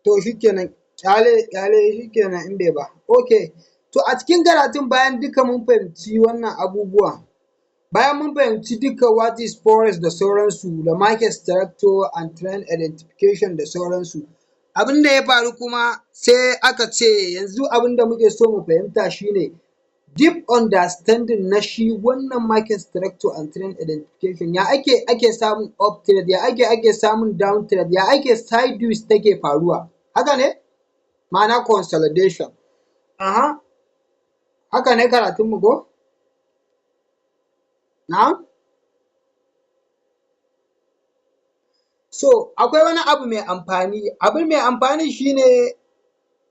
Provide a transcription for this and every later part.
To shikenan, ƙyale shikenan in bai ba. Okay, to a cikin karatun bayan duka mun fahimci wannan abubuwan, bayan mun fahimci duka what is forex da sauransu da market structure and trend identification da sauransu, abin da ya faru kuma sai aka ce yanzu abin da muke so mu fahimta shine deep understanding na shi wannan market structure and trend identification. Ya ake samun up trade, ya ake samun down trade, ya ake sideways take faruwa, haka ne? Ma'ana consolidation. Haka ne karatunmu ko? Na'am? So akwai wani abu mai amfani, abin mai amfani shine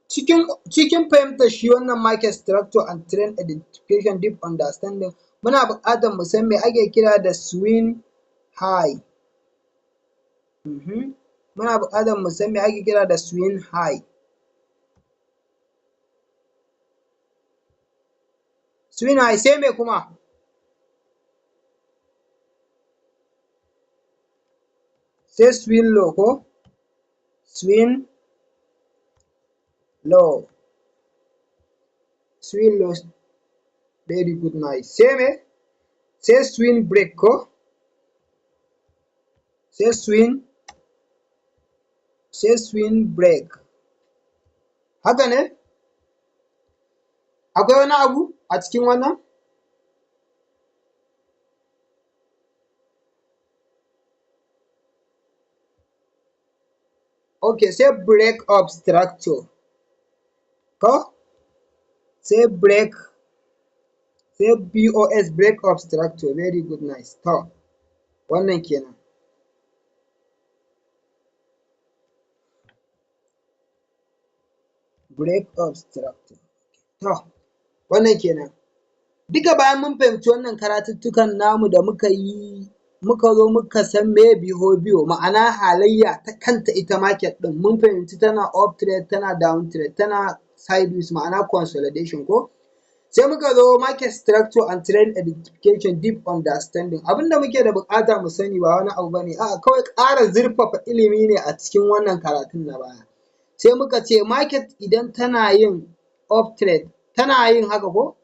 cikin fahimtar shi wannan market structure and trend identification deep understanding, muna buƙatar mu san me ake kira da swing high. Muna buƙatar mu san me ake kira da swing high. Swing high sai me kuma? Sai swing low ko? Swing low. Swing low, very good, nice. Sai me? Sai swing break ko? Sai swing break. Haka ne? Akwai wani abu a cikin wannan? Okay, sai break of structure ko? Sai break, sai BOS, break of structure, very good, nice. To wannan kenan. Break of structure. To wannan kenan. Duka bayan mun fahimci wannan karatuttukan namu da muka yi, muka zo muka san meye behavior, ma'ana halayya ta kanta ita market ɗin, mun fahimci tana up trade, tana down trade, tana sideways ma'ana consolidation ko? Sai muka zo market structure and trend identification deep understanding. Abin da muke da buƙata mu sani ba wani abu bane, a'a kawai ƙara zurfafa ilimi ne a cikin wannan karatun na baya. Sai muka ce market idan tana yin up trade, tana yin haka ko?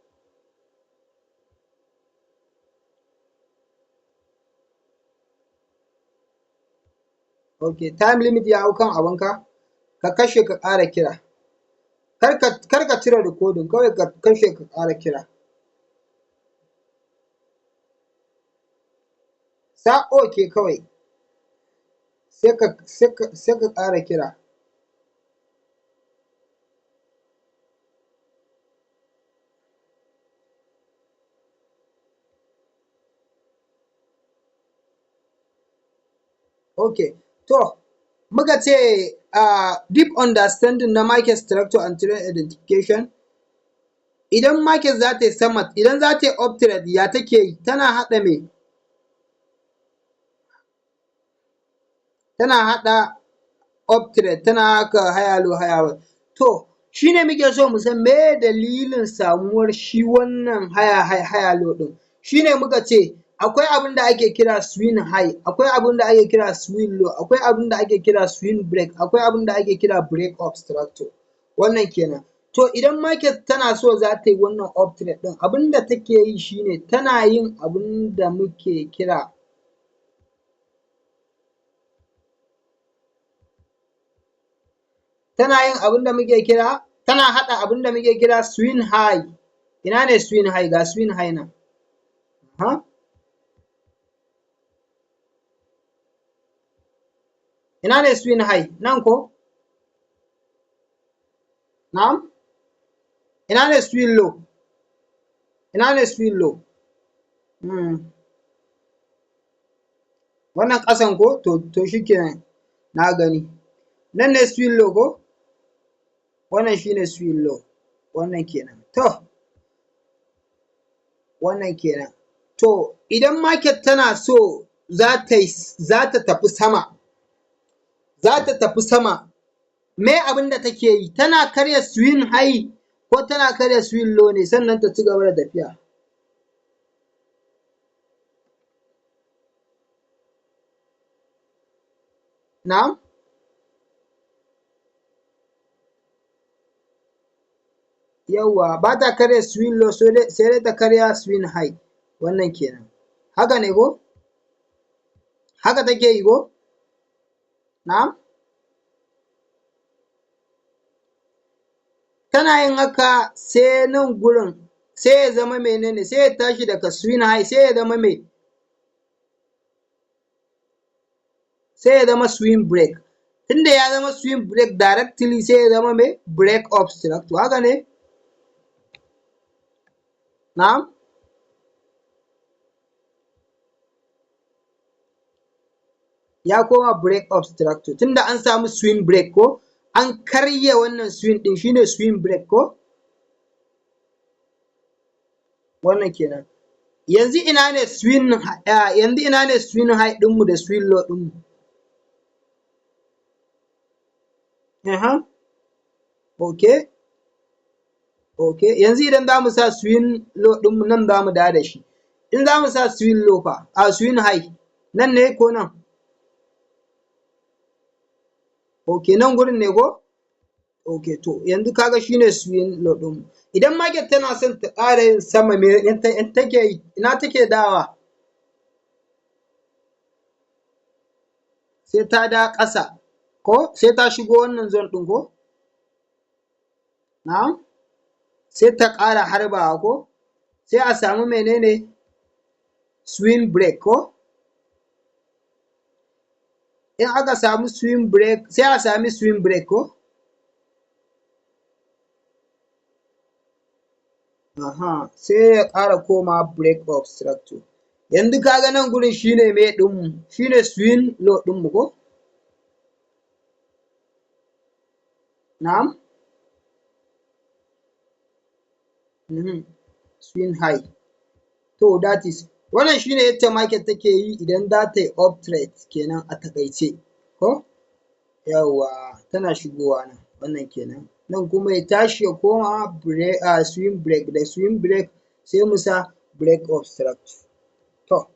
Okay, time limit ya hau kan abunka? Ka kashe ka ƙara kira. Kar ka cire recording, kawai ka kashe ka ƙara kira. Sa okay kawai, sai ka ƙara kira. Okay, to muka ce deep understanding na market structure and trend identification. Idan market za ta yi sama, idan za ta yi up trade ya take yi? Tana haɗa me? Tana haɗa up trade, tana haka higher low higher low. To shi ne muke so mu san meye dalilin samuwar shi wannan higher low ɗin. Shi ne muka ce akwai abin da ake kira swing high, akwai abin da ake kira swing low, akwai abin da ake kira swing break, akwai abin da ake kira break of structure. Wannan kenan. To idan market tana so za ta yi wannan up trade ɗin, abin da take yi shi ne tana yin abin da muke kira tana haɗa abin da muke kira swing high. Ina ne swing high? Ga swing high nan. Ina ne swing high? Nan ko? Na'am? Ina ne swing low? Ina ne swing low? Wannan ƙasan ko? To shikenan, na gani. Nan ne swing low ko? Wannan shi ne swing low. Wannan kenan. To wannan kenan. To idan market tana so za ta tafi sama, meye abin da take yi? Tana karya swing high ko tana karya swing low ne sannan ta ci gaba da tafiya? Na'am? yawwa ba ta karya swing low sai dai ta karya swing high, wannan kenan. Haka ne ko? Haka take yi ko? Na'am? Tana yin haka sai nan gurin sai ya zama menene, sai ya tashi daga swing high sai ya zama me? Sai ya zama swing break. Tunda ya zama swing break directly sai ya zama me? Break obstructor. Haka ne? Na'am? Ya koma break obstructor. Tunda an samu swing break ko? An karya wannan swing ɗin shine swing break ko? Wannan kenan. Yanzu ina ne swing high ɗinmu da swing low ɗinmu? Okay. Okay. Yanzu idan za mu sa swing low ɗinmu nan za mu dawo da shi. In za mu sa swing low fa, swing high, nan ne ko nan? Okay, nan gurin ne ko? Okay, to yanzu kaga shine swing low ɗinmu. Idan market tana son ta ƙara yin sama me take yi? Ina take dawowa? Sai ta dawo ƙasa ko? Sai ta shigo wannan zone ɗin ko? Na'am? Sai ta ƙara harbawa ko? Sai a samu menene? Swing break ko? In aka samu swing break, sai a sami swing break ko? Sai ya ƙara komawa break obstructor. Yanzu kaga nan gurin shine me ɗinmu? Shine swing low ɗinmu ko? Na'am? Swing high. To that is, wannan shine yadda market take yi idan za ta yi up trade kenan a taƙaice ko? Yawwa tana shigowa nan, wannan kenan. Nan kuma ya tashi ya koma swing break, da swing break sai mu sa break obstructor. To,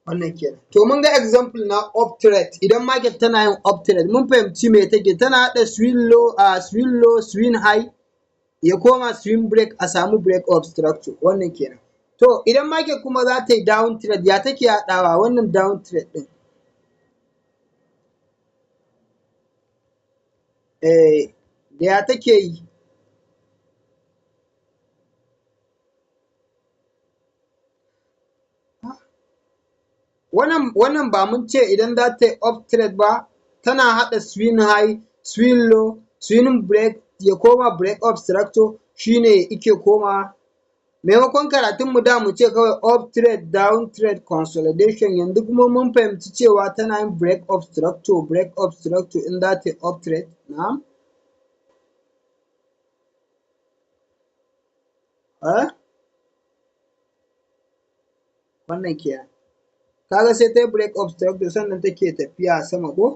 wannan kenan. To mun ga example na up trade, idan market tana yin up trade mun fahimci me take, tana haɗa swing low, swing high ya koma swing break a samu break obstructor, wannan kenan. To idan market kuma za ta yi down trade ya take haɗawa wannan down trade ɗin? Da ya take yi? Wannan ba mun ce idan za ta yi up trade ba, tana haɗa swing high, swing low, swing break ya koma break obstructor shine ike komawa. Maimakon karatunmu da mu ce kawai up trade, down trade, consolidation, yanzu kuma mun fahimci cewa tana yin break obstructor in za ta yi up trade. Na'am? Wannan kenan. Kaga sai ta yi break obstructor sannan take tafiya sama ko?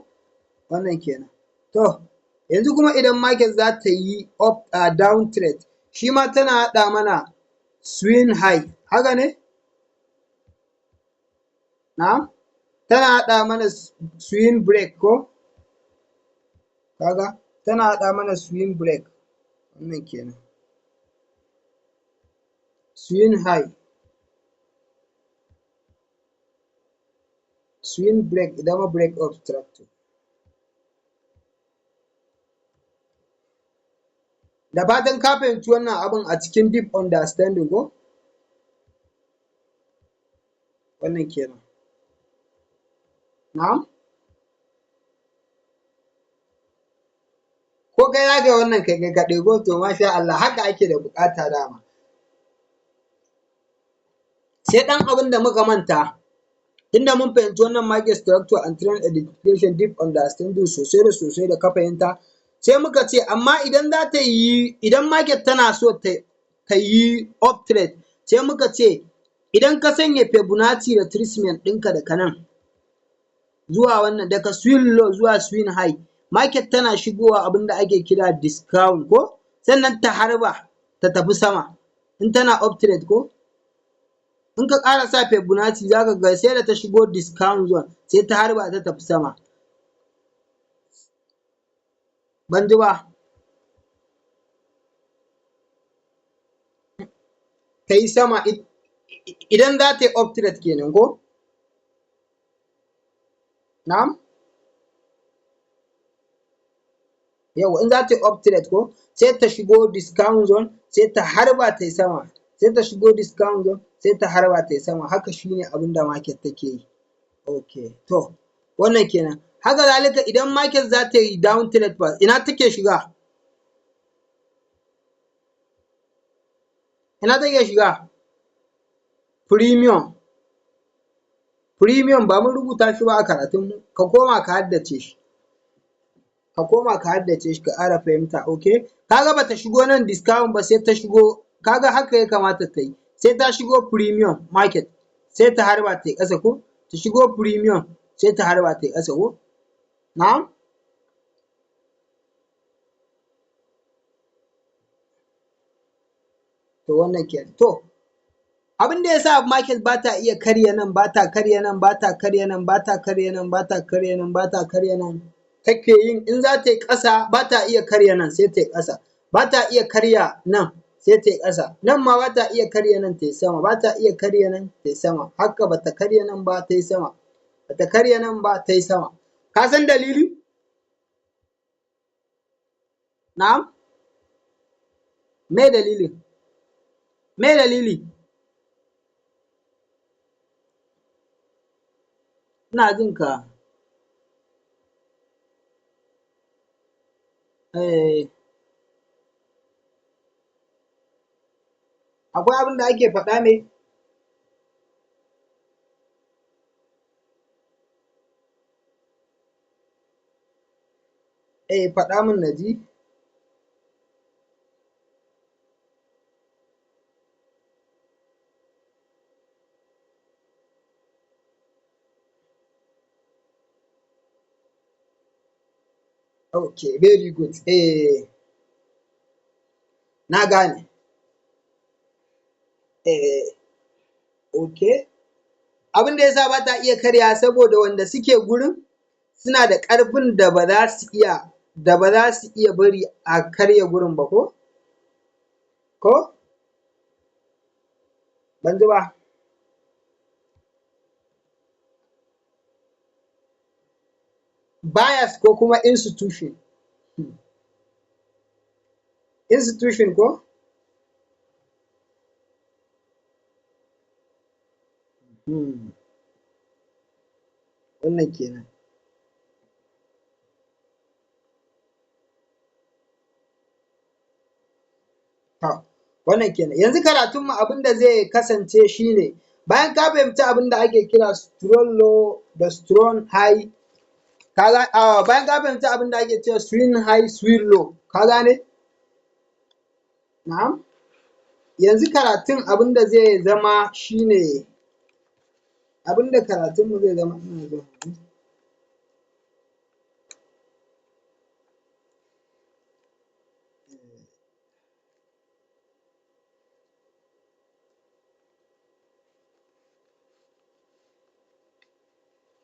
Wannan kenan. To, yanzu kuma idan market za ta yi down trade, shi ma tana haɗa mana swing high, haka ne? Na'am? Tana haɗa mana swing break ko? Kaga? Tana haɗa mana swing break, wannan kenan. Swing high, swing break ya zama break obstructor. Da fatan ka fahimci wannan abin a cikin deep understanding ko? Wannan kenan. Na'am? Ko kai za ka yi wannan kai kaɗai ko? To masha Allah, haka ake da buƙata dama. Sai ɗan abin da muka manta, tunda mun fahimci wannan market structure and trend identification deep understanding sosai da sosai da ka fahimta, sai muka ce amma idan market tana so ta yi up trade, sai muka ce idan ka sanya Fibonacci retracement ɗinka daga nan zuwa wannan, daga swing low zuwa swing high, market tana shigowa abin da ake kira discount ko? Sannan ta harba ta tafi sama in tana up trade ko? In ka ƙara sa Fibonacci za ka ga sai da ta shigo discount zone sai ta harba ta tafi sama. Ban ji ba. ta yi sama idan za ta yi up trade kenan ko? Na'am? Yawwa in za ta yi up trade ko sai ta shigo discount zone sai ta harba ta yi sama, sai ta shigo discount zone sai ta harba ta yi sama, haka shine abin da market take yi. Okay, to wannan kenan. Haka zalika idan market za ta yi down trade fa ina take shiga? Ina take shiga? Premium. Premium ba mun rubuta shi ba a karatunmu? Ka koma ka haddace shi. Ka koma ka haddace shi ka ƙara fahimta, okay? Kaga bata shigo nan discount ba sai ta shigo, kaga haka ya kamata ta yi. Sai ta shigo premium market sai ta harba ta yi ƙasa ko? Ta shigo premium sai ta harba ta yi ƙasa ko? Na'am? To wannan kenan. To abin da ya sa market ba ta iya karya nan, ba ta karya nan, ba ta karya nan, ba ta karya nan, ba ta karya nan, ba ta karya nan, take yin in za ta yi ƙasa ba ta iya karya nan sai ta yi ƙasa, ba ta iya karya nan sai ta yi ƙasa, nan ma ba ta iya karya nan ta yi sama, ba ta iya karya nan ta yi sama, haka ba ta karya nan ba ta yi sama, ba ta karya nan ba ta yi sama. Ka san dalili? Na'am? Me dalilin? Me dalili? Ina jin ka. Akwai abin da ake faɗa ne? Faɗa min na ji. Okay, very good. Na gane. Okay. Abin da ya sa ba ta iya karyawa saboda wanda suke gurin suna da ƙarfin da ba za su iya bari a karya gurin ba ko? Ko? Ban ji ba. Bias ko kuma institution. Institution ko? Wannan kenan. Wannan kenan. Yanzu karatunmu abin da zai kasance shi ne, bayan ka fahimci abin da ake kira strong low da strong high, bayan ka fahimci abin da ake cewa swing high, swing low, ka gane? Na'am? Yanzu karatun abin da zai zama shi ne, abin da karatunmu zai zama ina zuwa.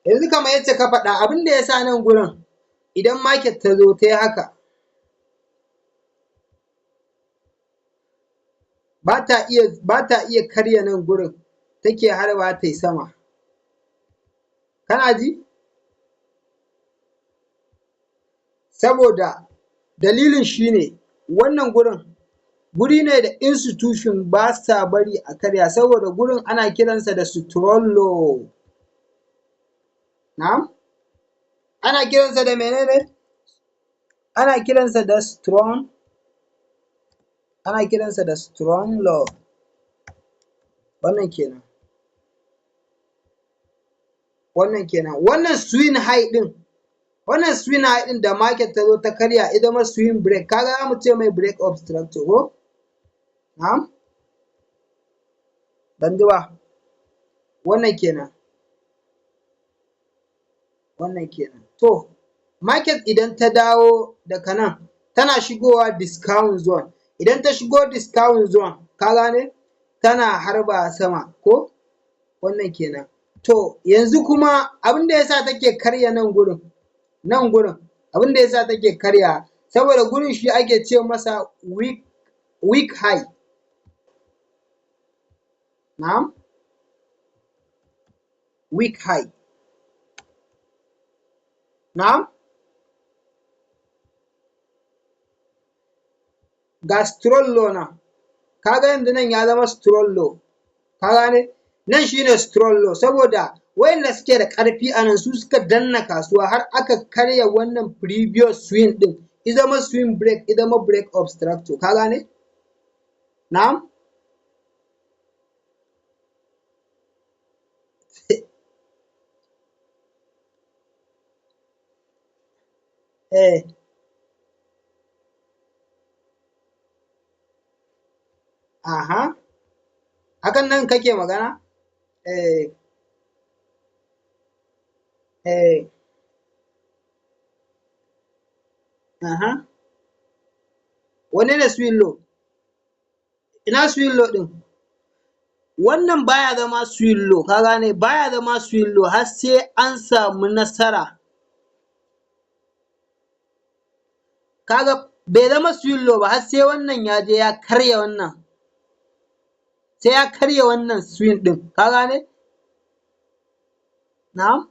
Yanzu kamar yacce ka faɗa abin da ya sa nan gurin idan market ta zo ta yi haka, ba ta iya karya nan gurin take harbawa ta yi sama. Kana ji? Saboda dalilin shi ne wannan gurin guri ne da institution ba sa bari a karya saboda gurin ana kiransa da strong low. Na'am? Ana kiransa da mene ne? Ana kiransa da strong low. Wannan kenan. Wannan swing high ɗin da market ta zo ta karya ya zama swing break, kaga za mu ce mai break of structure ko? Na'am? Ban ji ba. Wannan kenan. To, market idan ta dawo daga nan tana shigowa discount zone. Idan ta shigo discount zone, ka gane? Tana harba sama ko? Wannan kenan. To, yanzu kuma abin da ya sa take karya nan gurin, abin da ya sa take karyawa saboda gurin shi ake ce masa weak high. na'am, weak high, na'am, ga strong low nan, kaga yanzu nan ya zama strong low, ka gane, nan shine strong low saboda wayanda suke da ƙarfi a nan su suka danna kasuwa har aka karya wannan previous swing ɗin, ya zama swing break, ya zama break of structure, ka gane, na'am. Eh, aha, akan nan kake magana? Eh, eh, aha, wanne ne swing low? Ina swing low ɗin? Wannan baya zama swing low, ka gane, baya zama swing low har sai an samu nasara. Kaga bai zama swing low ba har sai wannan ya je ya karya wannan, sai ya karya wannan swing ɗin, ka gane? Na'am.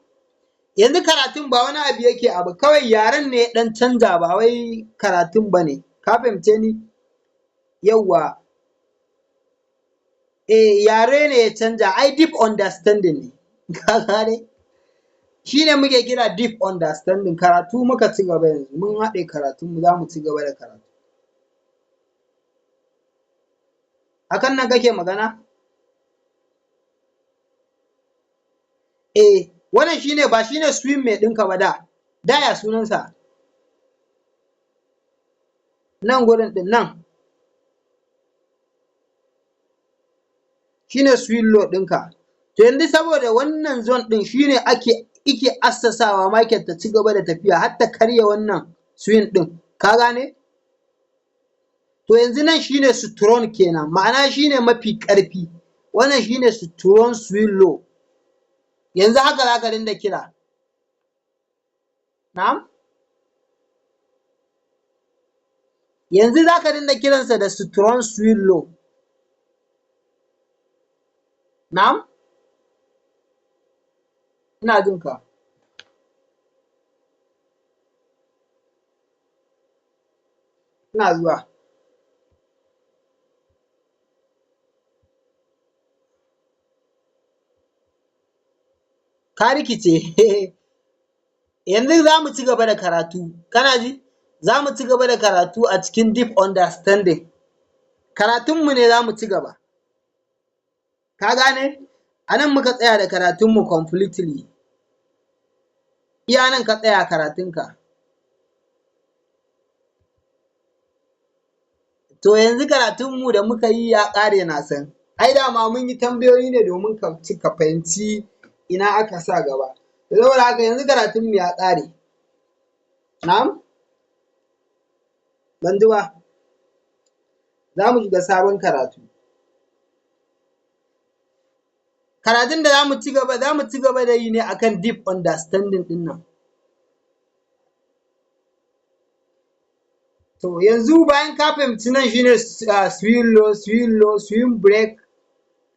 Yanzu karatun ba wani abu yake abu, kawai yaren ne ya ɗan canza ba wai karatun ba ne, ka fahimce ni? Yawwa. Yare ne ya canja, ai deep understanding ne, ka gane? Shi ne muke kira deep understanding, karatu muka ci gaba yanzu, mun haɗe karatunmu za mu ci gaba da karatu. Akan nan kake magana? Wannan shi ne ba shi ne swing mate ɗinka ba da ya sunansa? Nan gurin ɗin nan. Shi ne swing low ɗinka. To yanzu saboda wannan zone ɗin shi ne ike assasawa market ta ci gaba da tafiya har ta karya wannan swing ɗin, ka gane? To yanzu nan shi ne strong kenan, ma'ana shi ne mafi ƙarfi, wannan shi ne strong swing low. Yanzu haka za ka dinga kira. Na'am? Yanzu za ka dinga kiransa da strong swing low. Na'am? Ina jin ka. Ina zuwa. Ka rikice. Yanzu za mu ci gaba da karatu, kana ji? Za mu ci gaba da karatu a cikin deep understanding. Karatunmu ne za mu ci gaba. Ka gane? A nan muka tsaya da karatunmu completely. Iya nan ka tsaya karatunka. To yanzu karatunmu da muka yi ya ƙare na san. Ai dama mun yi tambayoyi ne domin ka fahimci ina aka sa gaba. Saboda haka yanzu karatunmu ya ƙare. Na'am? Ban ji ba. Za mu shiga sabon karatu. Karatun da za mu ci gaba da yi ne akan deep understanding ɗin nan. To yanzu bayan ka fahimci nan shi ne swing low, swing break,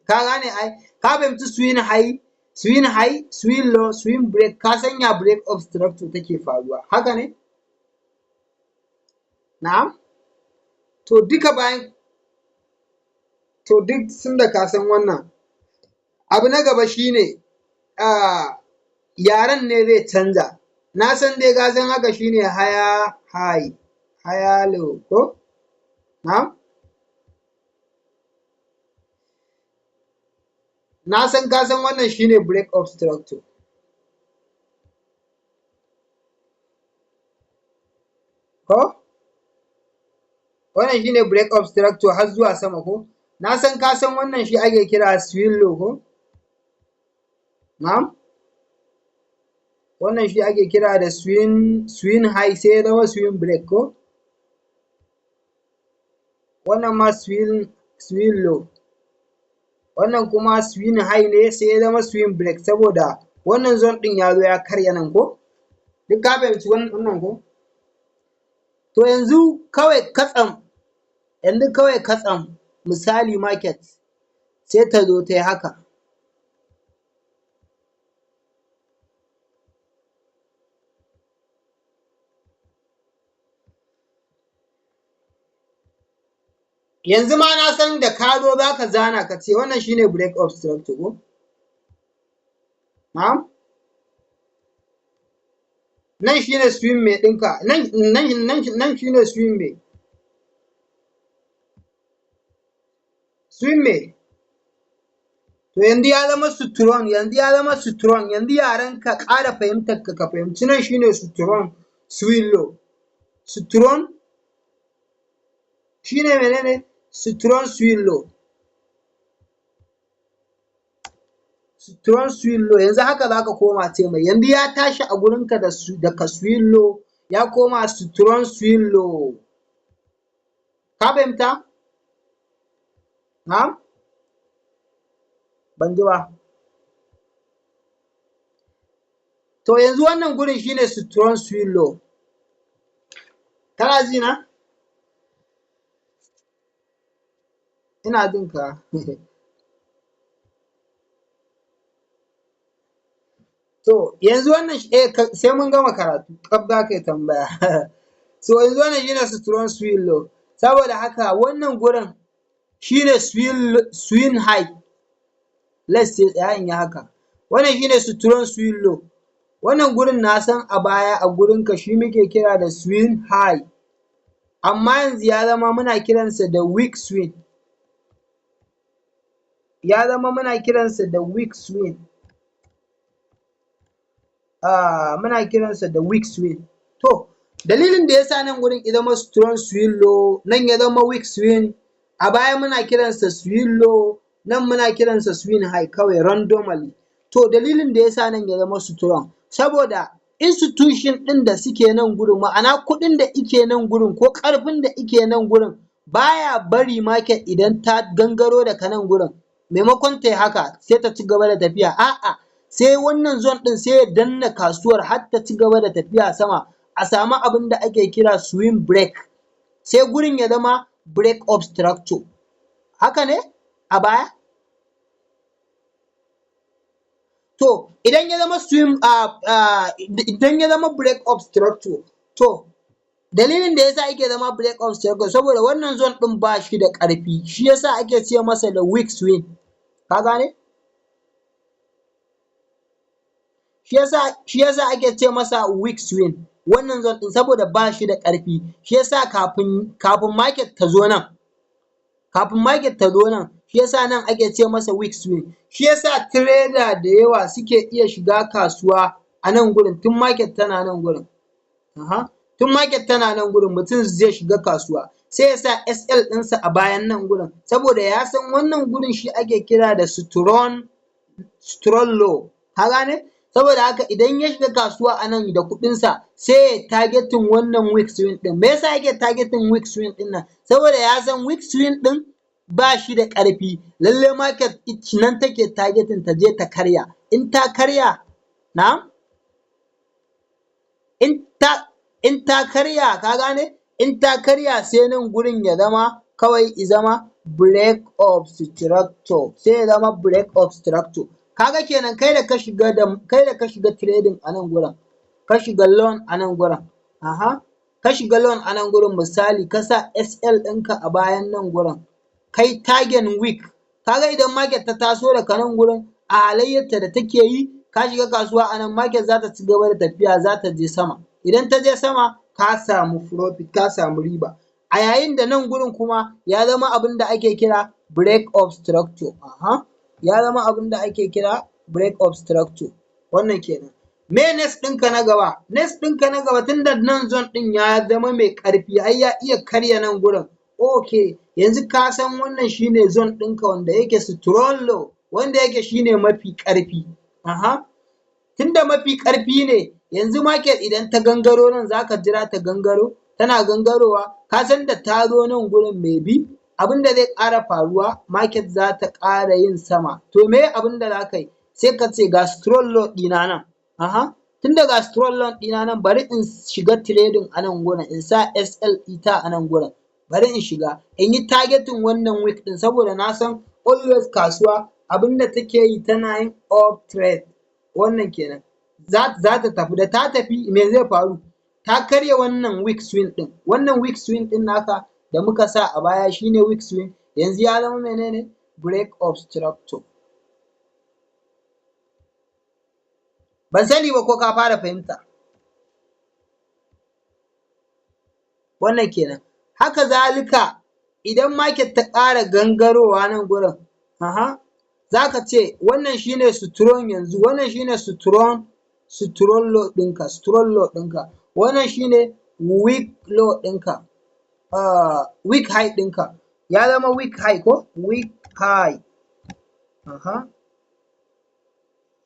ka gane ai? Ka fahimci swing high, swing low, swing break, ka san ya break of structure take faruwa, haka ne? Na'am? To duk tunda ka san wannan, abu na gaba shi ne yaren ne zai canja. Na san dai ka san haka shi ne higher high, higher low, ko? Na'am? Na san ka san wannan shi ne break of structure. Ko? Wannan shi ne break of structure har zuwa sama ko? Na san ka san wannan shi ake kira swing low ko? Na'am? Wannan shi ake kira da swing high sai ya zama swing break ko? Wannan ma swing low. Wannan kuma swing high ne sai ya zama swing break saboda wannan zone ɗin ya zo ya karya nan ko? Duk ka fahimci wannan ko? To yanzu kawai katsam misali market sai ta zo ta yi haka. Yanzu ma na san da ka zo za ka zana ka ce wannan shine break of structure ko? Na'am? Nan shine swim mai ɗinka, nan shine swim mai. Swim mai. To yanzu ya zama strong, yanzu ya zama strong, yanzu yaren ka ƙara fahimtar ka fahimci nan shine strong swallow. Strong shine menene? Strong swallow. Strong swallow yanzu haka za ka koma ce mai yanzu ya tashi a gurinka daga swallow ya koma strong swallow. Ka fahimta? Na'am? Ban ji ba. To yanzu wannan gurin shine strong swallow. Kana ji na? Ina jin ka. To yanzu wannan sai mun gama karatu kaf za ka yi tambaya. So yanzu wannan shine strong swallow. Saboda haka wannan gurin shine swing high. Let's say tsaya in yi haka. Wannan shine strong swallow. Wannan gurin na san a baya a gurinka shi muke kira da swing high. Amma yanzu ya zama muna kiransa da weak swing. Ya zama muna kiransa da weak swing. Muna kiransa da weak swing. To, dalilin da ya sa nan gurin ya zama strong swallow, nan ya zama weak swing, a baya muna kiransa swallow, nan muna kiransa swing high kawai randomly. To, dalilin da ya sa nan ya zama strong, saboda institution ɗin da suke nan gurin, ma'ana kuɗin da ike nan gurin ko ƙarfin da ike nan gurin baya bari market idan ta gangaro daga nan gurin, maimakon ta yi haka sai ta ci gaba da tafiya, a'a sai wannan zone ɗin sai ya danna kasuwar har ta ci gaba da tafiya sama a samu abin da ake kira swing break. Sai gurin ya zama break of structure. Haka ne a baya? To idan ya zama idan ya zama break of structure, to dalilin da yasa yake zama break of structure saboda wannan zone ɗin ba shi da ƙarfi, shi yasa ake ce masa da weak swing. Ka gane? Shi yasa ake ce masa weak swing. Wannan zone ɗin saboda ba shi da ƙarfi, shi yasa kafin market ta zo nan, shi yasa nan ake ce masa weak swing. Shi yasa trader da yawa suke iya shiga kasuwa a nan gurin tun market tana nan gurin. Tun market tana nan gurin mutum zai shiga kasuwa sai ya sa SL ɗinsa a bayan nan gurin saboda ya san wannan gurin shi ake kira da strong low. Ka gane? Saboda haka idan ya shiga kasuwa a nan da kuɗinsa sai ya targeting wannan weak swing ɗin. Me yasa yake targeting weak swing ɗin nan? Saboda ya san weak swing ɗin ba shi da ƙarfi, lalle market nan take targeting ta je ta karya. In ta karya, na'am? In ta karya, ka gane? In ta karya sai nan gurin ya zama kawai ya zama break of structure. Sai ya zama break of structure. Kaga kenan kai da ka shiga trading a nan gurin, ka shiga loan a nan gurin, ka shiga loan a nan gurin misali ka sa SL ɗinka a bayan nan gurin, kai target weak, kaga idan market ta taso daga nan gurin a halayyarta da take yi, ka shiga kasuwa a nan market za ta ci gaba da tafiya za ta je sama. Idan ta je sama ka samu profit, ka samu riba. A yayin da nan gurin kuma ya zama abin da ake kira break of structure. Ya zama abin da ake kira break of structure. Wannan kenan. Me next ɗinka na gaba? Next ɗinka na gaba tunda nan zone ɗin ya zama mai ƙarfi har ya iya karya nan gurin. Okay, yanzu ka san wannan shine zone ɗinka wanda yake strong low, wanda yake shine mafi ƙarfi. Tunda mafi ƙarfi ne, yanzu market idan ta gangaro nan za ka jira ta gangaro, tana gangarowa, ka san da ta zo nan gurin maybe abin da zai ƙara faruwa market za ta ƙara yin sama. To meye abin da za ka yi? Sai ka ce ga strong low ɗina nan. Tunda ga strong low ɗina nan bari in shiga trading a nan gurin, in sa SL ita a nan gurin. Bari in shiga, in yi targeting wannan weak ɗin saboda na san always kasuwa abinda take yi tana yin up trade, wannan kenan. Za ta tafi, da ta tafi me zai faru? Ta karya wannan weak swing ɗin, wannan weak swing ɗin naka da muka sa a baya shine weak swing, yanzu ya zama menene? Break of structure. Ban sani ba ko ka fara fahimta. Wannan kenan. Haka zalika idan market ta ƙara gangarowa nan gurin, za ka ce wannan shine strong yanzu, wannan shine strong low ɗinka, wannan shine weak low ɗinka, weak high ɗinka. Ya zama weak high ko? Weak high.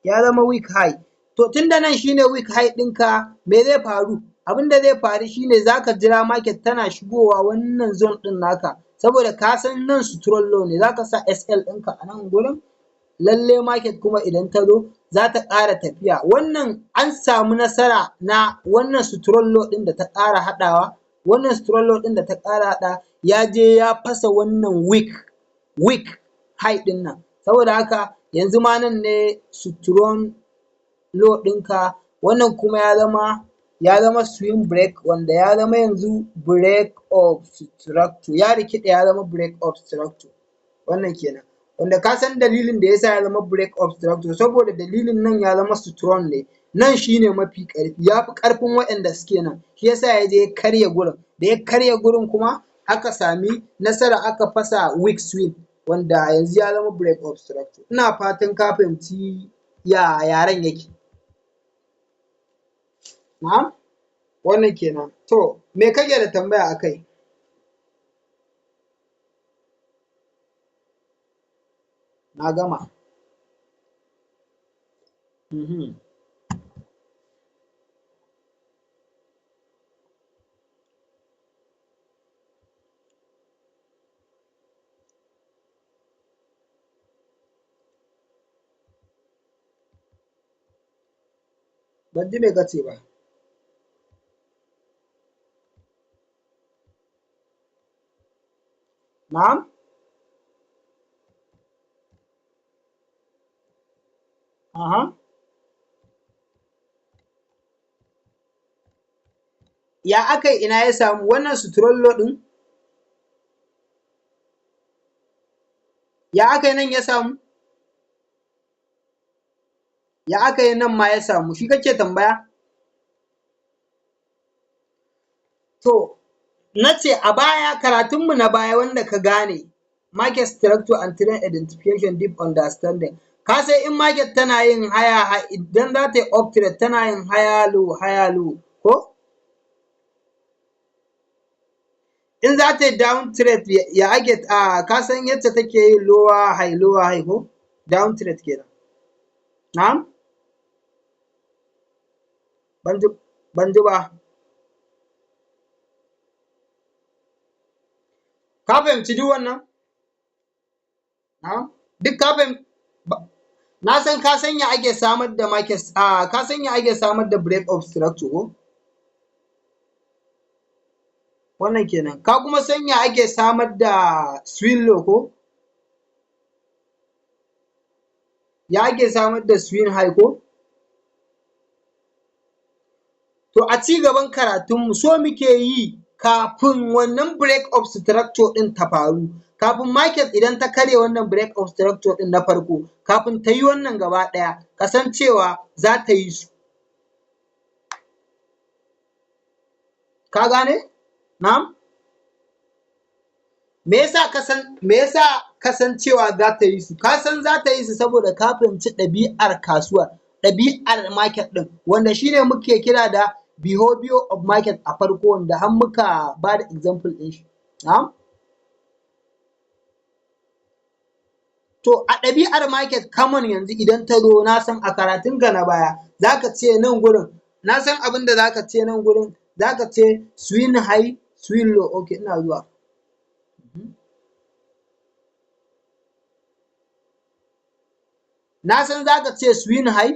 Ya zama weak high. To tunda nan shine weak high ɗinka, me zai faru? Abin da zai faru shine za ka jira market tana shigowa wannan zone ɗin naka, saboda ka san nan strong low ne, za ka sa SL ɗinka a nan gurin, lalle market kuma idan ta zo za ta ƙara tafiya. Wannan an samu nasara na wannan strong low ɗin da ta ƙara haɗawa, wannan strong low ɗin da ta ƙara haɗawa ya je ya fasa wannan weak high ɗin nan, saboda haka yanzu ma nan ne strong low ɗinka, wannan kuma ya zama swing break, wanda ya zama yanzu break of structure, ya rikide ya zama break of structure, wannan kenan. Wanda ka san dalilin da yasa ya zama break of structure, saboda dalilin nan ya zama strong ne, nan shine mafi ƙarfi, ya fi ƙarfin waɗanda suke nan, shi yasa ya je ya karya gurin, da ya karya gurin kuma aka sami nasara aka fasa weak swing, wanda yanzu ya zama break of structure. Ina fatan ka fahimci ya yaren yake. Na'am? Wannan kenan. To, me kake da tambaya a kai? Na gama. Ban ji me ka ce ba. Na'am? Ya aka yi ina ya samu wannan strong low ɗin? Ya aka yi nan ya samu? Ya aka yi nan ma ya samu? Shi kake tambaya? To, na ce a baya, karatunmu na baya wanda ka gane, market structure and trend identification deep understanding, ka san in market tana yin higher idan za ta yi up trade tana yin higher low ko? In za ta yi down trade ya ake ka san yadda take yin lower high ko? Down trade kenan. Na'am? Ban ji ba. Ka fahimci duk wannan? Na'am? Duk ka fahimci? Na san ka san ya ake samar da market, ka san ya ake samar da break of structure ko? Wannan kenan. Ka kuma san ya ake samar da swing low ko? Ya ake samar da swing high ko? To a ci gaban karatunmu so muke yi kafin wannan break of structure ɗin ta faru, kafin market idan ta karya wannan break of structure ɗin na farko, kafin ta yi wannan gaba ɗaya, ka san cewa za ta yi su. Ka gane? Na'am? Me yasa ka san cewa za ta yi su? Ka san za ta yi su saboda ka fahimci ɗabi'ar kasuwar, ɗabi'ar market ɗin, wanda shine muke kira da behavior of market a farko, wanda har muka ba da example ɗin shi. Na'am? To a ɗabi'ar market common yanzu idan ta zo, na san a karatunka na baya za ka ce nan gurin, na san abin da za ka ce nan gurin, za ka ce swing high, swing low. Okay, ina zuwa. Na san za ka ce swing high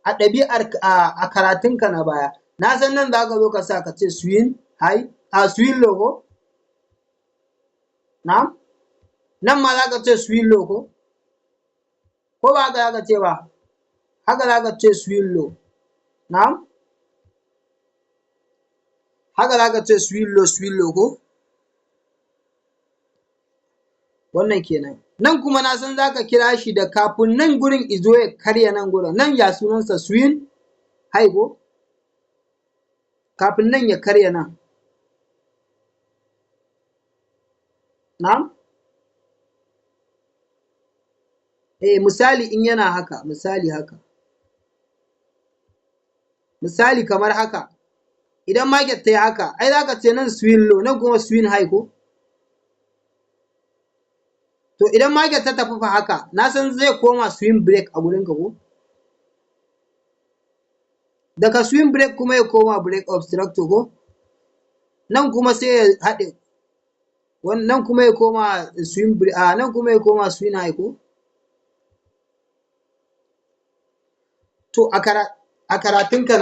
a ɗabi'ar a karatunka na baya. Na san nan za ka zo ka sa ka ce swing high, swing low ko? Na'am? nan ma za ka ce swillo ko ba haka za ka ce ba, haka za ka ce swillo, na'am, haka za ka ce swillo ko, wannan kenan. Nan kuma na san za ka kira shi da kafin nan gurin izo ya karya nan gurin, nan ya sunansa swing high ko, kafin nan ya karya nan, na'am, misali in yana haka, misali haka, misali kamar haka, idan market ta yi haka, ai za ka ce nan swing low, nan kuma swing high ko, to idan market ta tafi fa haka, na san zai koma swing break a gurinka ko, daga swing break kuma ya koma break obstructor ko, nan kuma sai ya haɗe, nan kuma ya koma swing break, nan kuma ya koma swing high ko. To a karatunka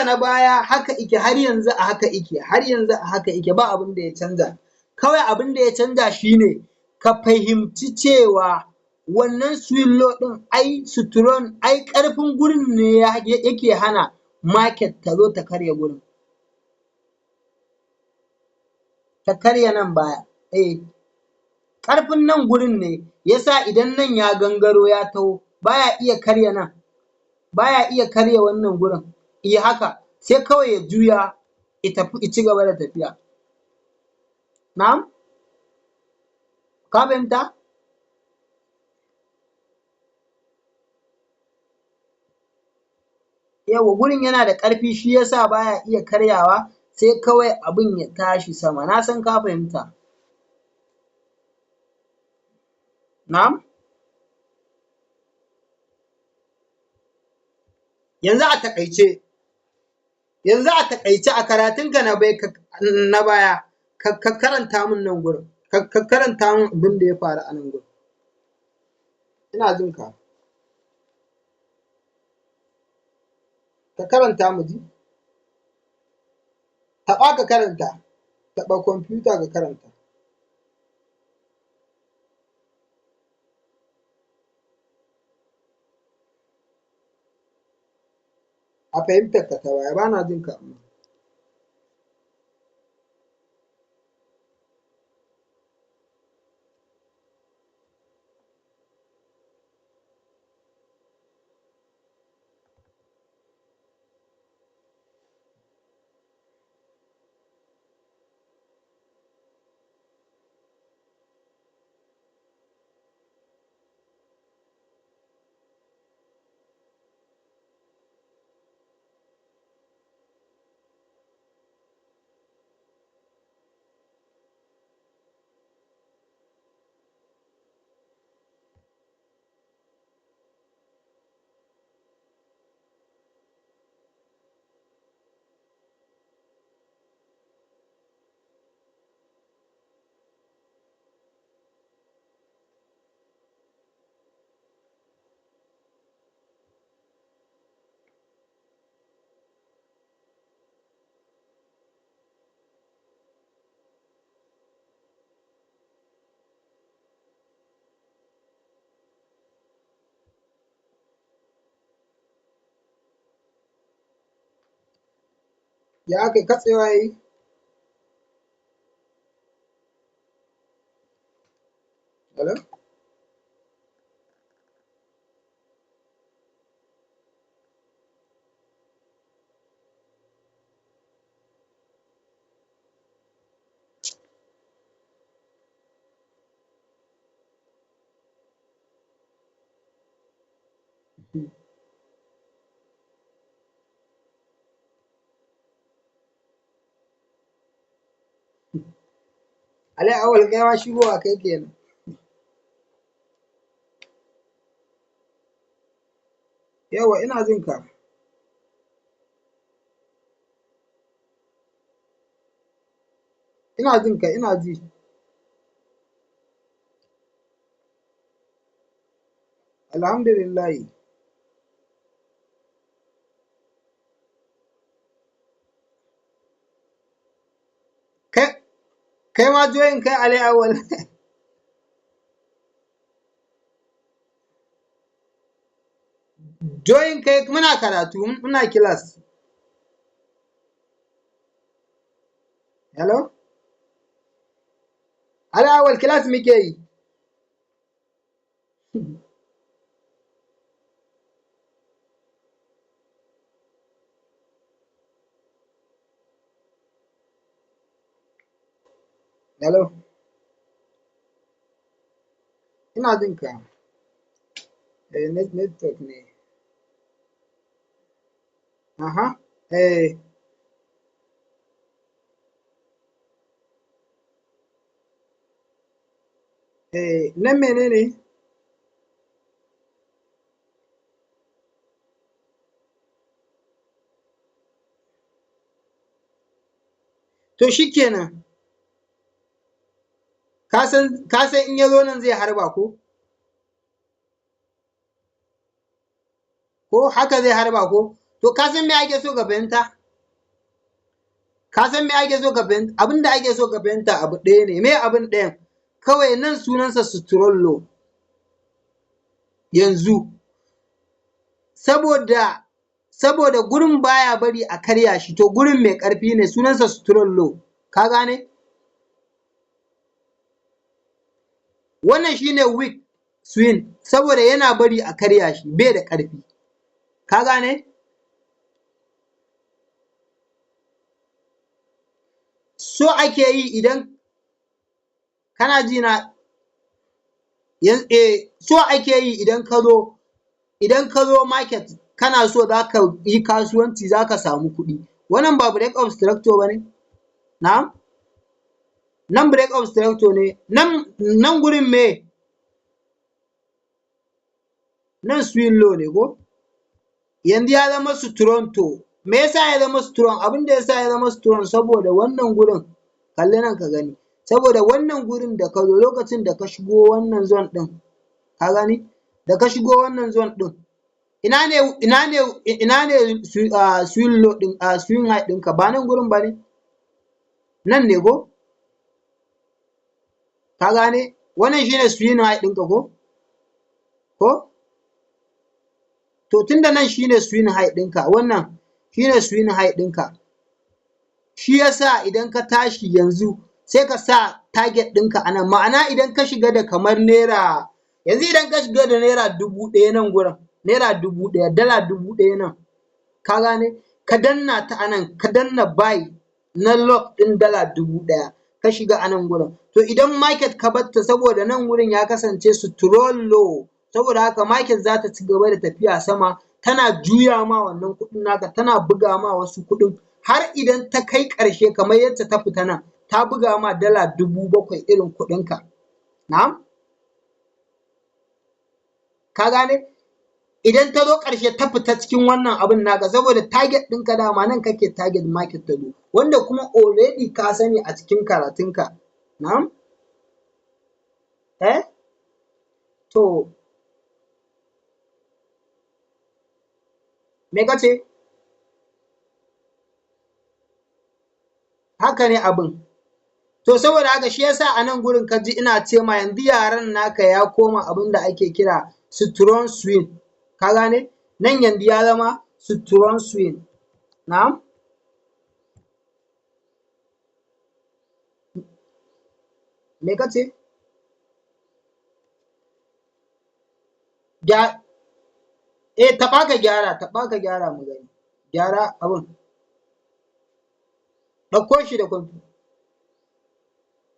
na baya, haka ike har yanzu a haka ike, har yanzu a haka ike, ba abin da ya canza. Kawai abin da ya canza shine ka fahimci cewa wannan swing low ɗin ai strong, ai ƙarfin gurin ne yake hana market ta zo ta karya gurin. Ta karya nan baya, ƙarfin nan gurin ne yasa idan nan ya gangaro ya taho baya iya karya nan, baya iya karya wannan gurin, haka sai kawai ya juya ya tafi ya ci gaba da tafiya. Na'am, ka fahimta? Yawwa gurin yana da ƙarfi shi yasa baya iya karyawa, sai kawai abin ya tashi sama, na san ka fahimta. Na'am? Yanzu a taƙaice a karatunka na baya ka karanta min nan gurin, ka karanta min abin da ya faru a nan gurin. Ina jin ka. Ka karanta mu ji. Taɓa ka karanta, taɓa kwamfuta ka karanta. A fahimtarka ta baya, ba na jin ka amma. Ya aka yi katsewa ya yi? Hello? Ali Awal kai ma shigowa kai kenan. Yawwa ina jin ka. Ina jin ka, ina ji. Alhamdulillahi. Kai ma join kai Ali Awal. join kai muna karatu muna class. Hello? Awal class muke yi. Hello? Ina jin ka. Network ne. Aha. Nan menene? To shikenan. Ka san in ya zo nan zai harba ko? Ko haka zai harba ko? To ka san me ake so ka fahimta? Ka san me ake so ka fahimta? Abin da ake so ka fahimta abu ɗaya ne. Me abin ɗayan? Kawai nan sunansa suturollo. Yanzu. Saboda gurin baya bari a karya shi, to gurin mai ƙarfi ne sunansa suturollo. Ka gane? Wannan shine weak swing saboda yana bari a karya shi, bai da ƙarfi. Ka gane? So ake yi idan kana ji na so ake yi idan ka zo market kana so za ka yi kasuwanci za ka samu kuɗi. Wannan ba break of structure ba ne? Na'am? Nan break of structure ne. Nan gurin me? Nan swing low ne ko? Yanzu ya zama strong to. Me yasa ya zama strong? Abin da yasa ya zama strong saboda wannan gurin, kalli nan ka gani. Saboda wannan gurin da ka zo lokacin da ka shigo wannan zone ɗin, ka gani? Da ka shigo wannan zone ɗin, ina ne swing low ɗin, swing high ɗinka? Ba nan gurin ba ne? Nan ne ko? Ka gane? Wannan shine swing high ɗinka ko? Ko? To tunda nan shine swing high ɗinka, wannan shine swing high ɗinka. Shi yasa idan ka tashi yanzu sai ka sa target ɗinka a nan. Ma'ana idan ka shiga da kamar naira, yanzu idan ka shiga da naira 1000 nan gurin, naira 1000, dala 1000 nan, ka gane? Ka danna ta a nan, ka danna buy na lot ɗin dala 1000, ka shiga a nan gurin. To idan market ka batta saboda nan gurin ya kasance strong low, saboda haka market za ta ci gaba da tafiya sama, tana juya ma wannan kuɗin naka, tana buga ma wasu kuɗin har idan ta kai ƙarshe kamar yadda ta fita nan, ta buga ma dala 7000 irin kuɗinka. Na'am? Ka gane? Idan ta zo ƙarshe ta fita cikin wannan abin naka saboda target ɗinka dama nan kake target market ta zo, wanda kuma already ka sani a cikin karatunka. Na'am? To, me ka ce? Haka ne abin. To saboda haka shi yasa a nan gurin ka ji ina ce ma yanzu yaren naka ya koma abin da ake kira strong swing. Ka gane? Nan yanzu ya zama strong swing. Na'am? Me ka ce? Taɓa ka gyara mu gani. Gyara abin. Ɗauko shi da kwamfi.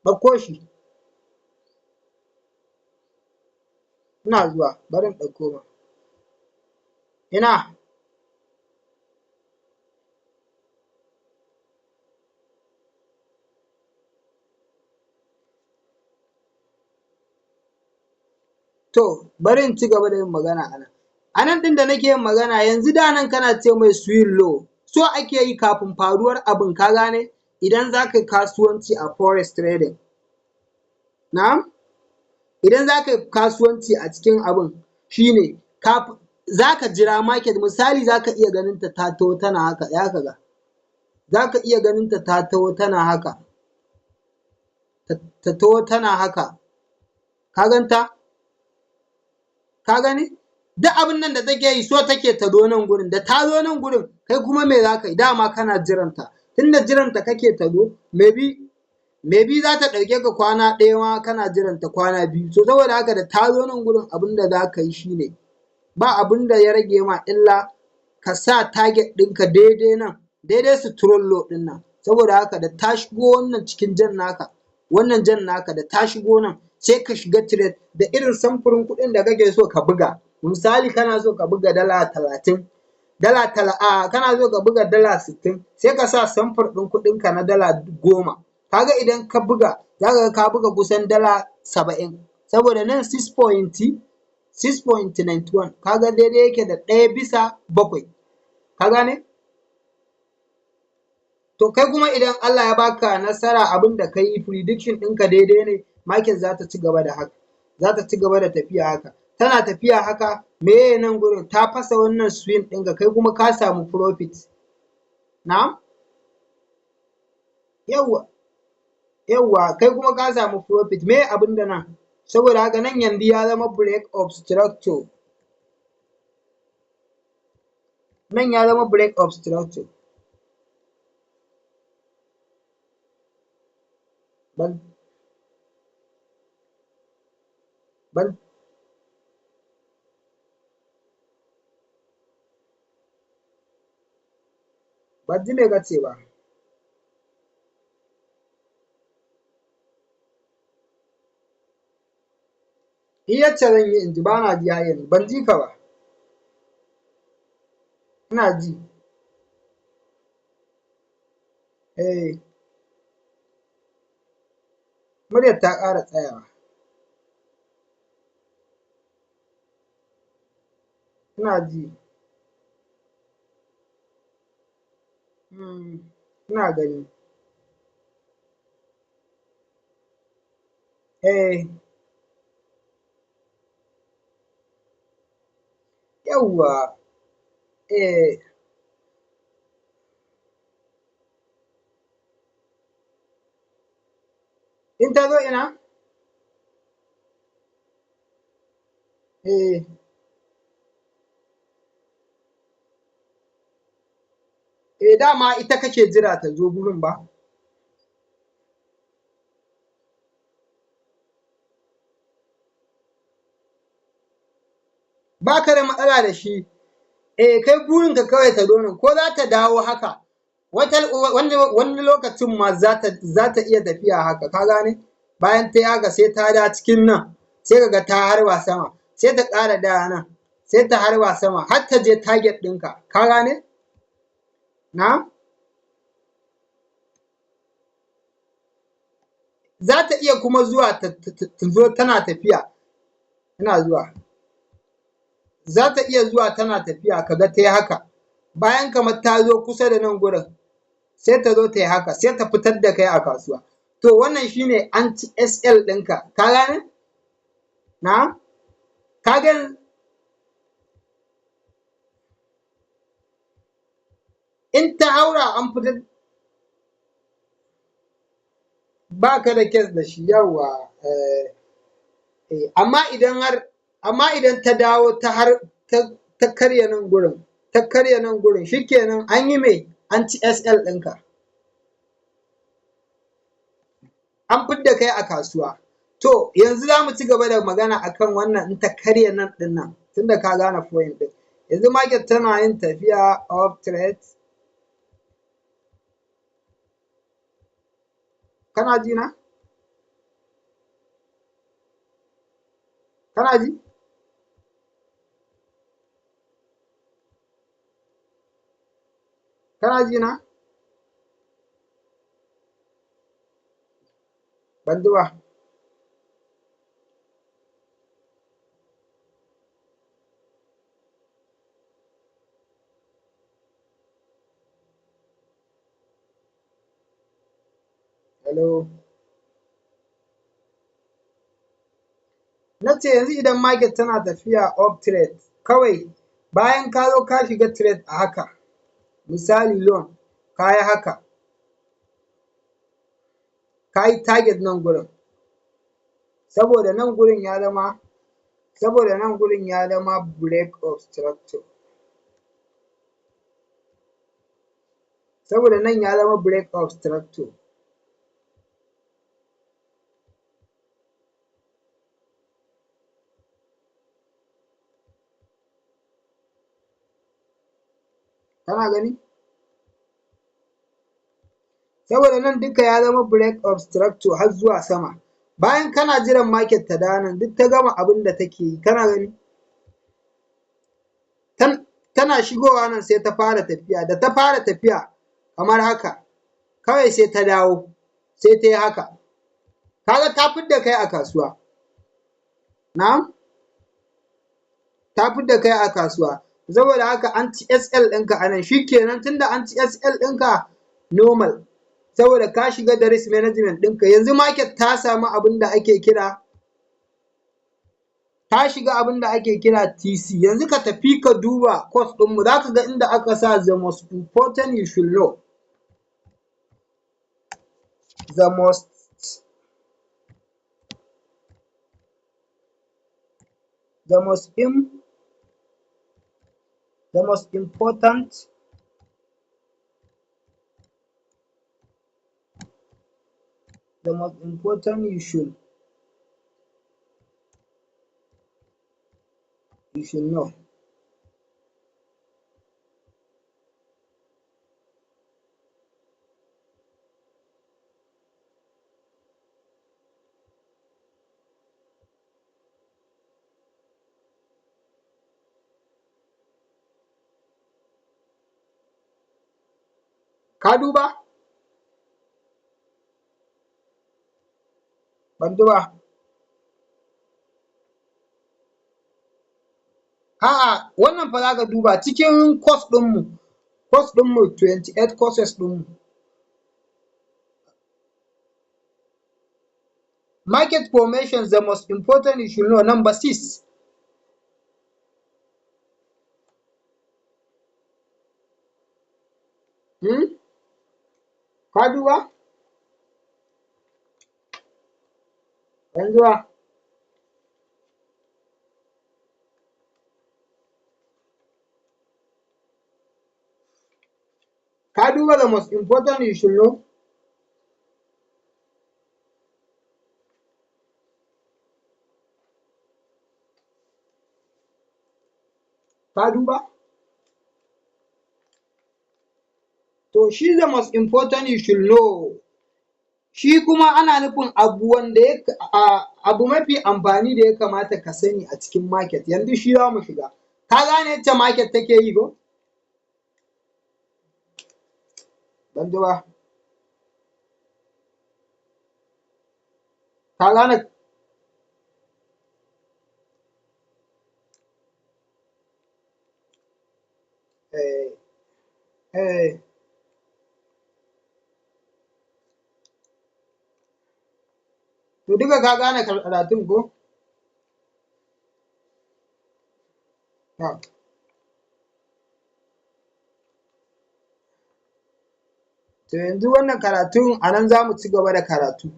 Ɗauko shi. Ina zuwa, bari in ɗauko ma. Ina? To, bari in ci gaba da yin magana a nan. A nan ɗin da nake yin magana yanzu da nan kana ce mai swing low. So ake yi kafin faruwar abin, ka gane? Idan za ka yi kasuwanci a forex trading. Na'am? Idan za ka yi kasuwanci a cikin abin, shi ne za ka jira market, misali za ka iya ganin ta taho tana haka, ya ka ga. Za ka iya ganin ta taho tana haka. Ta taho tana haka. Ka gan ta? Ka gani? duk abin nan da take yi so take ta zo nan gurin, da ta zo nan gurin kai kuma me za ka yi, dama kana jiranta, tunda jiranta kake ta zo maybe za ta ɗauke ka kwana ɗaya ma kana jiranta kwana biyu, so saboda haka da ta zo nan gurin abin da za ka yi shi ne ba abin da ya rage ma illa ka sa target ɗinka daidai nan, daidai scroll ɗin nan, saboda haka da ta shigo wannan cikin jan naka, wannan jan naka da ta shigo nan sai ka shiga trade da irin samfurin kuɗin da kake so ka buga. Misali kana so ka buga dala 30, kana so ka buga dala 60 sai ka sa samfur ɗin kuɗinka na dala 10. Kaga idan ka buga za ka ga ka buga kusan dala 70, saboda nan 6.91 kaga daidai yake da 1/7. Ka gane? To kai kuma idan Allah ya baka nasara abin da ka yi prediction ɗinka daidai ne, market za ta ci gaba da haka, za ta ci gaba da tafiya haka. Tana tafiya haka meye nan gurin ta fasa wannan swing ɗinka kai kuma ka samu profit. Na'am? Yawwa kai kuma ka samu profit, me abin da nan? Saboda haka nan yanzu ya zama break of structure. Nan ya zama break of structure. Ban ji me ka ce ba. Yacce zan yi in ji ba na ji har yanzu, ban ji ka ba. Ina ji. Muryar ta ƙara tsayawa. Ina ji. Ina gani. Yawwa. In ta zo ina? Dama ita kake jira ta zo gurin ba? Ba ka da matsala da shi. Kai burinka kawai ta zo nan, ko za ta dawo haka, wani lokacin ma za ta iya tafiya haka, ka gane? Bayan ta yi haka sai ta dawo cikin nan, sai ka ga ta harba sama, sai ta ƙara dawowa nan, sai ta harba sama har ta je target ɗinka, ka gane? Na'am? Za ta iya kuma zuwa ta zo tana tafiya, ina zuwa. Za ta iya zuwa tana tafiya ka ga ta yi haka, bayan kamar ta zo kusa da nan gurin sai ta zo ta yi haka, sai ta fitar da kai a kasuwa. To wannan shi ne anti-SL ɗinka, ka gane? Na'am? Ka ga in ta haura an fitar, ba ka da kes da shi, yawwa. Amma idan ta dawo ta karya nan gurin, shikenan an yi me? Anti-SL ɗinka. An fidda kai a kasuwa. To yanzu za mu ci gaba da magana akan wannan in ta karya nan ɗin nan, tunda ka gane point ɗin. Yanzu market tana yin tafiya off trade. Kana ji na? Kana ji? Kana ji na? Ban ji ba. Hello. Na ce yanzu idan market tana tafiya off trade, kawai bayan ka zo ka shiga trade a haka, misali loan, ka yi haka, ka yi target nan gurin, saboda nan gurin ya zama saboda nan gurin ya zama break of structure, saboda nan ya zama break of structure. Kana gani? Saboda nan duka ya zama break of structure har zuwa sama. Bayan kana jiran market ta dawo nan duk ta gama abin da take yi, kana gani? Tana shigowa nan sai ta fara tafiya, da ta fara tafiya kamar haka, kawai sai ta dawo, sai ta yi haka. Kaga ta fidda kai a kasuwa. Na'am? Ta fidda kai a kasuwa. Saboda haka an ci SL ɗinka a nan, shi kenan tunda an ci SL ɗinka normal. Saboda ka shiga da risk management ɗinka, yanzu market ta samu abin da ake kira, ta shiga abin da ake kira TC. Yanzu ka tafi ka duba course ɗinmu za ka ga inda aka sa the most important you should know. The most important you should know. Ka duba? Ban ji ba. A'a, wannan fa za ka duba cikin course ɗinmu 28 courses ɗinmu. Market formations, the most important you should know, number 6. Ka duba? Yanzu ba. Ka duba the most important you should know? Ka duba? To shi the most important you should know. Shi kuma ana nufin abu mafi amfani da ya kamata ka sani a cikin market. Yanzu shi za mu shiga. Ka gane yacce market take yi ko? Ban ji ba. Ka gane? To duka ka gane karatun ko? To yanzu wannan karatun a nan za mu ci gaba da karatu.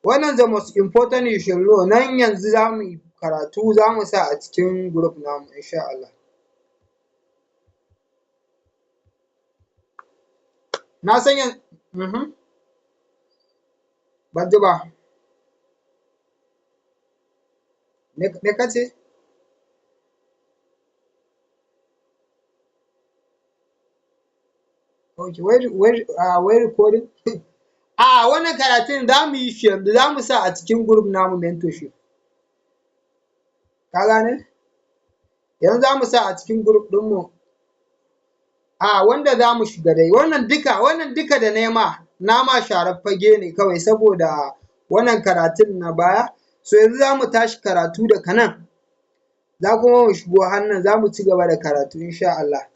Wannan the most important you should know, nan yanzu za mu yi karatu za mu sa a cikin group namu insha Allah. Na san yanzu, ban ji ba. Me ka ce? Okay, wai recording? Wannan karatun za mu yi shi yanzu za mu sa a cikin group namu mentorship. Ka gane? Yanzu za mu sa a cikin group ɗinmu. Wanda za mu shiga dai. Wannan duka da na ma sharar fage ne kawai saboda wannan karatun na baya. So yanzu za mu tashi karatu daga nan. Za kuma mu shigo hannun za mu ci gaba da karatu insha Allah.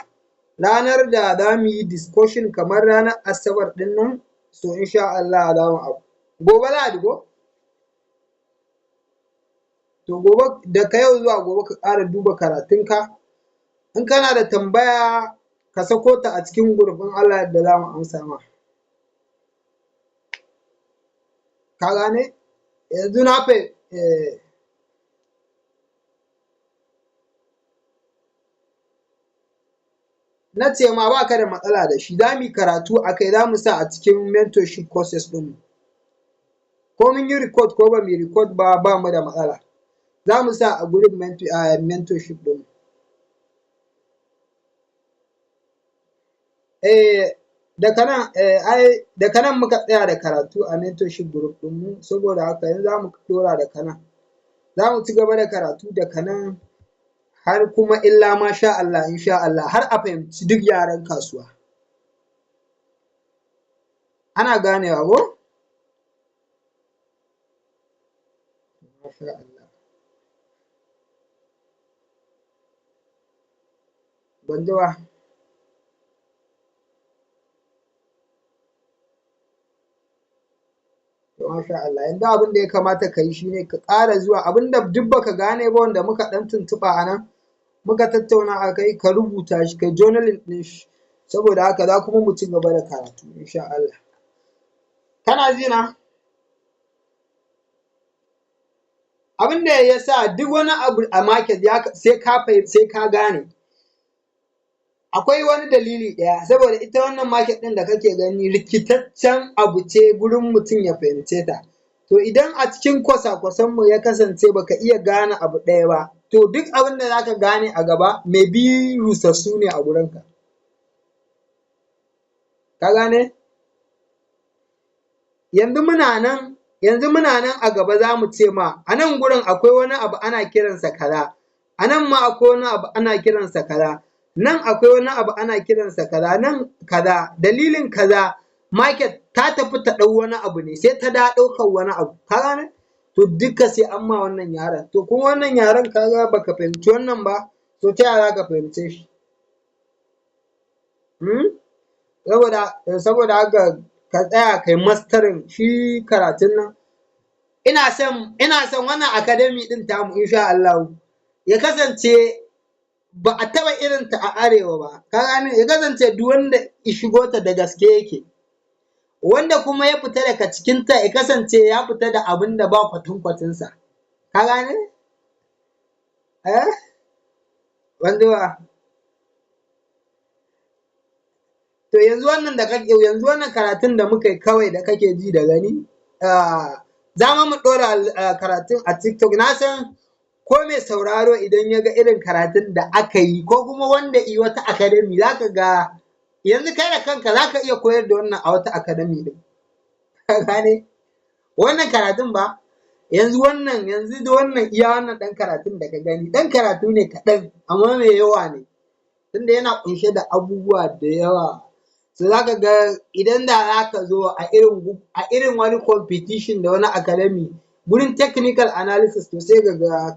Ranar da za mu yi discussion kamar ranar Asabar ɗin nan, so insha Allah za mu abu. Gobe Lahadi ko? To gobe daga yau zuwa gobe ka ƙara duba karatunka. In kana da tambaya ka sako ta a cikin group in Allah ya yarda za mu amsa ma. Ka gane? Yanzu na ce ma ba ka da matsala da shi, za mu yi karatu a kai, za mu sa a cikin mentorship courses ɗinmu. Ko mun yi record ko ba mu yi record ba, ba mu da matsala. Za mu sa a gurin mentorship ɗinmu. Daga nan muka tsaya da karatu a mentorship group ɗinmu, saboda haka yanzu za mu ɗora daga nan. Za mu ci gaba da karatu daga nan har kuma illa ma sha Allah, insha Allah, har a fahimci duk yaren kasuwa. Ana ganewa ko? Masha Allah. Ban ji ba. Masha Allah, yanzu abin da ya kamata ka yi shi ne ka ƙara zuwa abin da duk baka gane ba, wanda muka ɗan tuntuɓa a nan, muka tattauna a kai, ka rubuta shi, kai journaling ɗin shi, saboda haka za kuma mu ci gaba da karatu insha Allah. Kana ji na? Abin da ya sa duk wani abu a market sai ka gane. Akwai wani dalili ɗaya, saboda ita wannan market ɗin da kake gani rikitaccen abu ce gurin mutum ya fahimce ta. To idan a cikin kwasa-kwasan mu ya kasance baka iya gane abu ɗaya ba, to duk abin da zaka gane a gaba maybe rusassu ne a gurinka. Ka gane? Yanzu muna nan a gaba za mu ce ma, a nan gurin akwai wani abu ana kiransa kaza, a nan ma akwai wani abu ana kiransa kaza, nan akwai wani abu ana kiransa kaza, nan kaza, dalilin kaza, market ta tafi ta ɗau wani abu ne, sai ta dawo ɗaukar wani abu. Ka gane? To duka sai an ma wannan yaren. To kuma wannan yaren ka ga baka fahimci wannan ba, to ta yaya za ka fahimce shi? Saboda haka ka tsaya kai mastarin shi karatun nan. Ina son wannan academy ɗin tamu insha Allah ya kasance ba a taɓa irinta a arewa ba. Ka gane? Ya kasance duk wanda ya shigo ta da gaske yake. Wanda kuma ya fita daga cikinta ya kasance ya fita da abin da ba kwatankwacinsa. Ka gane? Wanda ba. To yanzu wannan karatun da muka yi kawai da kake ji da gani, za mu ɗora karatun a TikTok. Na san ko mai sauraro idan ya ga irin karatun da aka yi, ko kuma wanda yi wata academy, za ka ga yanzu kai da kanka za ka iya koyar da wannan a wata academy ɗin. Ka gane? Wannan karatun ba, yanzu da wannan iya wannan ɗan karatun da ka gani, ɗan karatu ne kaɗan, amma mai yawa ne. Tunda yana ƙunshe da abubuwa da yawa. So za ka ga idan da za ka zo a irin wani competition da wani academy, gurin technical analysis, to sai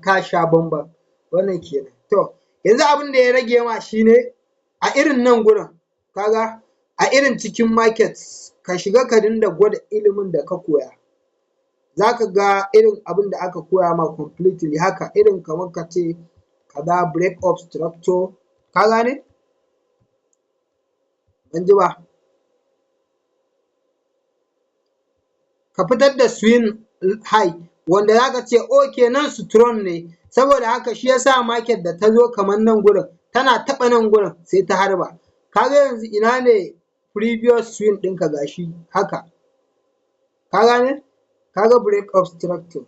ka sha bamban. Wannan kenan. To yanzu abin da ya rage ma shine a irin nan gurin, kaga a irin cikin market, ka shiga ka dinga gwada ilimin da ka koya. Za ka ga irin abin da aka koya ma completely haka, irin kamar ka ce kaza break up structure. Ka gane? Ban ji ba. Ka fitar da swing high, wanda za ka ce okay nan strong ne, saboda haka shi yasa market da ta zo kamar nan gurin, tana taɓa nan gurin sai ta harba. Ka ga yanzu ina ne previous swing ɗinka gashi haka. Ka gane? Ka ga break up structure.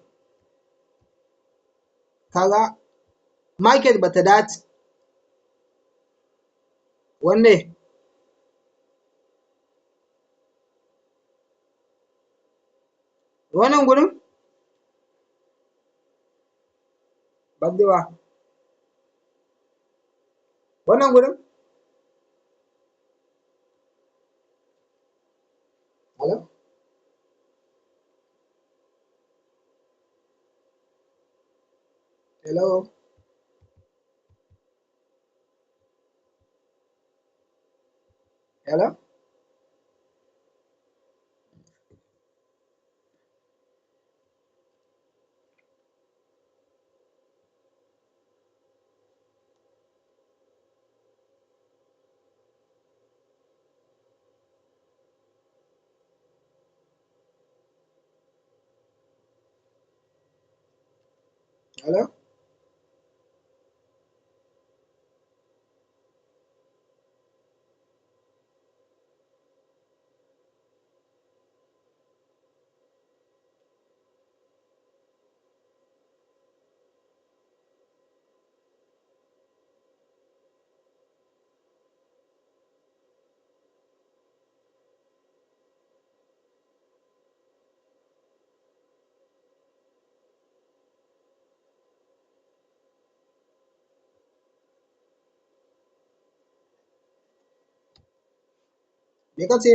Ka ga market ba ta dace. Wanne? Wannan gurin? Ban ji ba. Wannan gurin? Hello? Hello? Hello? Hello? me kace